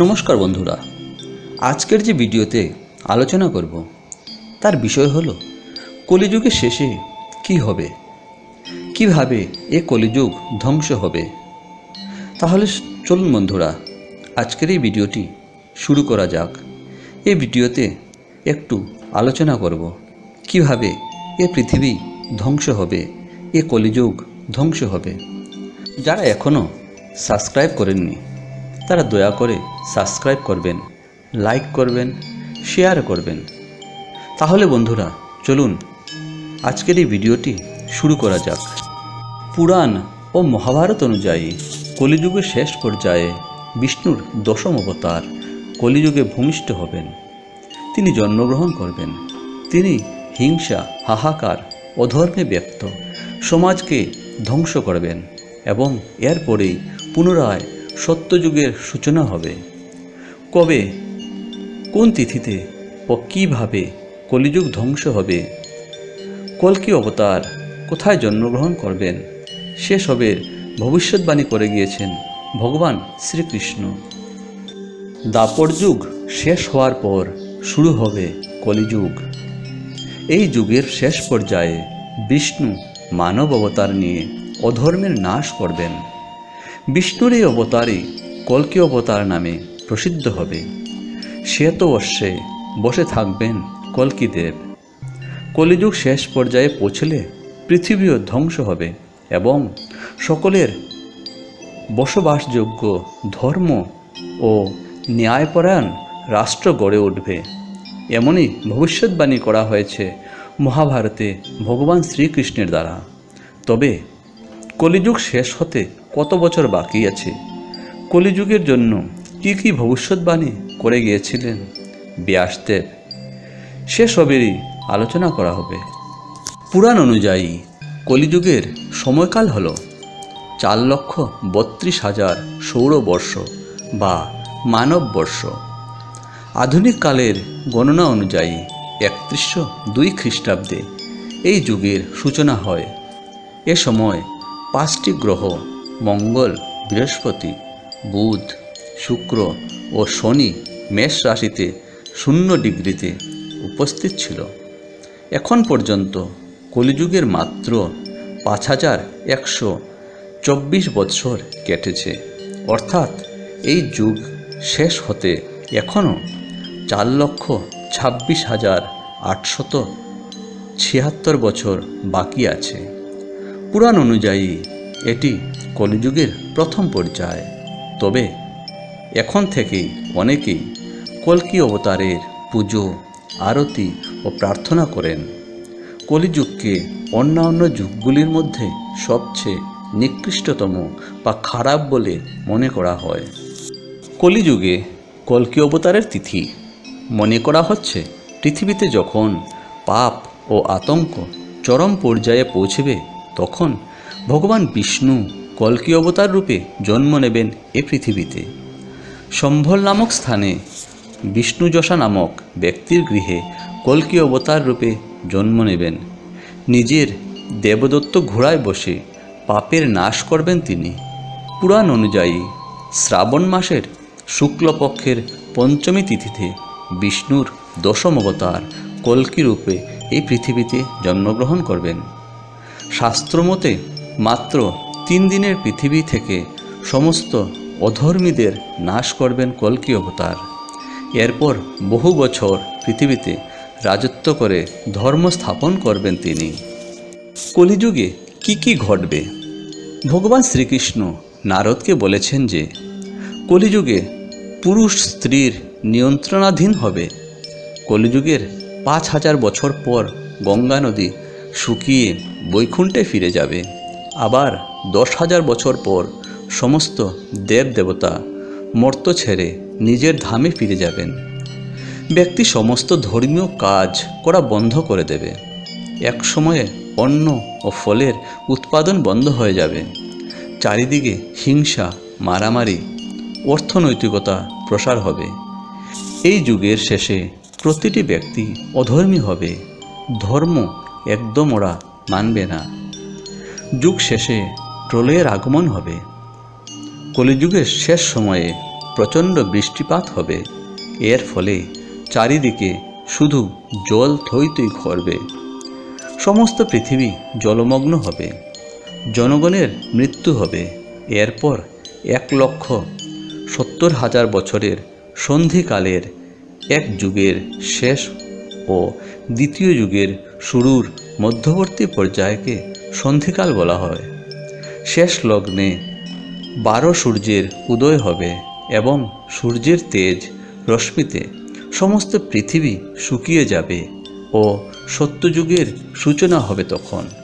নমস্কার বন্ধুরা, আজকের যে ভিডিওতে আলোচনা করব তার বিষয় হলো কলিযুগের শেষে কি হবে, কিভাবে এ কলিযুগ ধ্বংস হবে। তাহলে চলুন বন্ধুরা, আজকের এই ভিডিওটি শুরু করা যাক। এই ভিডিওতে একটু আলোচনা করব কিভাবে এ পৃথিবী ধ্বংস হবে, এ কলিযুগ ধ্বংস হবে। যারা এখনও সাবস্ক্রাইব করেননি তারা দয়া করে সাবস্ক্রাইব করবেন, লাইক করবেন, শেয়ার করবেন। তাহলে বন্ধুরা চলুন আজকের এই ভিডিওটি শুরু করা যাক। পুরাণ ও মহাভারত অনুযায়ী কলিযুগের শেষ পর্যায়ে বিষ্ণুর দশম অবতার কলিযুগে ভূমিষ্ঠ হবেন। তিনি জন্মগ্রহণ করবেন। তিনি হিংসা, হাহাকার, অধর্মে ব্যক্ত সমাজকে ধ্বংস করবেন এবং এরপরেই পুনরায় সত্যযুগের সূচনা হবে। কবে, কোন তিথিতে ও কিভাবে কলিযুগ ধ্বংস হবে, কল্কি অবতার কোথায় জন্মগ্রহণ করবেন, সেসবের ভবিষ্যৎবাণী করে গিয়েছেন ভগবান শ্রীকৃষ্ণ। দ্বাপর যুগ শেষ হওয়ার পর শুরু হবে কলিযুগ। এই যুগের শেষ পর্যায়ে বিষ্ণু মানব অবতার নিয়ে অধর্মের নাশ করবেন। বিষ্ণুর এই অবতারই কল্কি অবতার নামে প্রসিদ্ধ হবে। শ্বেতবর্ষে বসে থাকবেন কল্কিদেব। কলিযুগ শেষ পর্যায়ে পৌঁছলে পৃথিবীও ধ্বংস হবে এবং সকলের বসবাসযোগ্য ধর্ম ও ন্যায়পরায়ণ রাষ্ট্র গড়ে উঠবে। এমনই ভবিষ্যৎবাণী করা হয়েছে মহাভারতে ভগবান শ্রীকৃষ্ণের দ্বারা। তবে কলিযুগ শেষ হতে কত বছর বাকি আছে, কলিযুগের জন্য কি কি ভবিষ্যৎবাণী করে গিয়েছিলেন ব্যাসদেব, সেসবেরই আলোচনা করা হবে। পুরাণ অনুযায়ী কলিযুগের সময়কাল হল 4,32,000 সৌরবর্ষ বা মানববর্ষ। আধুনিক কালের গণনা অনুযায়ী 3102 খ্রিস্টাব্দে এই যুগের সূচনা হয়। এ সময় 5টি গ্রহ মঙ্গল, বৃহস্পতি, বুধ, শুক্র ও শনি মেষ রাশিতে 0 ডিগ্রিতে উপস্থিত ছিল। এখন পর্যন্ত কলিযুগের মাত্র 5124 বৎসর কেটেছে। অর্থাৎ এই যুগ শেষ হতে এখনও 4,26,876 বছর বাকি আছে। পুরাণ অনুযায়ী এটি কলিযুগের প্রথম পর্যায়। তবে এখন থেকেই অনেকেই কল্কি অবতারের পুজো, আরতি ও প্রার্থনা করেন। কলিযুগকে অন্যান্য যুগগুলির মধ্যে সবচেয়ে নিকৃষ্টতম বা খারাপ বলে মনে করা হয়। কলিযুগে কল্কি অবতারের তিথি মনে করা হচ্ছে পৃথিবীতে যখন পাপ ও আতঙ্ক চরম পর্যায়ে পৌঁছবে তখন ভগবান বিষ্ণু কল্কি অবতার রূপে জন্ম নেবেন এ পৃথিবীতে। সম্ভল নামক স্থানে বিষ্ণুযশা নামক ব্যক্তির গৃহে কল্কি অবতার রূপে জন্ম নেবেন। নিজের দেবদত্ত ঘোড়ায় বসে পাপের নাশ করবেন তিনি। পুরাণ অনুযায়ী শ্রাবণ মাসের শুক্লপক্ষের পঞ্চমী তিথিতে বিষ্ণুর দশম অবতার কল্কি রূপে এই পৃথিবীতে জন্মগ্রহণ করবেন। শাস্ত্রমতে মাত্র 3 দিনের পৃথিবী থেকে সমস্ত অধর্মীদের নাশ করবেন কল্কি অবতার। এরপর বহু বছর পৃথিবীতে রাজত্ব করে ধর্ম স্থাপন করবেন তিনি। কলিযুগে কি কি ঘটবে? ভগবান শ্রীকৃষ্ণ নারদকে বলেছেন যে কলিযুগে পুরুষ স্ত্রীর নিয়ন্ত্রণাধীন হবে। কলিযুগের 5000 বছর পর গঙ্গা নদী শুকিয়ে বৈকুণ্ঠে ফিরে যাবে। আবার 10,000 বছর পর সমস্ত দেবদেবতা মর্ত্য ছেড়ে নিজের ধামে ফিরে যাবেন। ব্যক্তি সমস্ত ধর্মীয় কাজ করা বন্ধ করে দেবে। এক সময়ে অন্ন ও ফলের উৎপাদন বন্ধ হয়ে যাবে। চারিদিকে হিংসা, মারামারি, অর্থনৈতিকতা প্রসার হবে। এই যুগের শেষে প্রতিটি ব্যক্তি অধর্মী হবে। ধর্ম একদম ওরা মানবে না। যুগ শেষে প্রলয়ের আগমন হবে। কলিযুগের শেষ সময়ে প্রচণ্ড বৃষ্টিপাত হবে। এর ফলে চারিদিকে শুধু জল থই থই করবে। সমস্ত পৃথিবী জলমগ্ন হবে। জনগণের মৃত্যু হবে। এরপর 1,70,000 বছরের সন্ধিকালের এক যুগের শেষ ও দ্বিতীয় যুগের শুরুর মধ্যবর্তী পর্যায়কে সন্ধিকাল বলা হয়। শেষ লগ্নে 12 সূর্যের উদয় হবে এবং সূর্যের তেজ রশ্মিতে সমস্ত পৃথিবী শুকিয়ে যাবে ও সত্যযুগের সূচনা হবে তখন।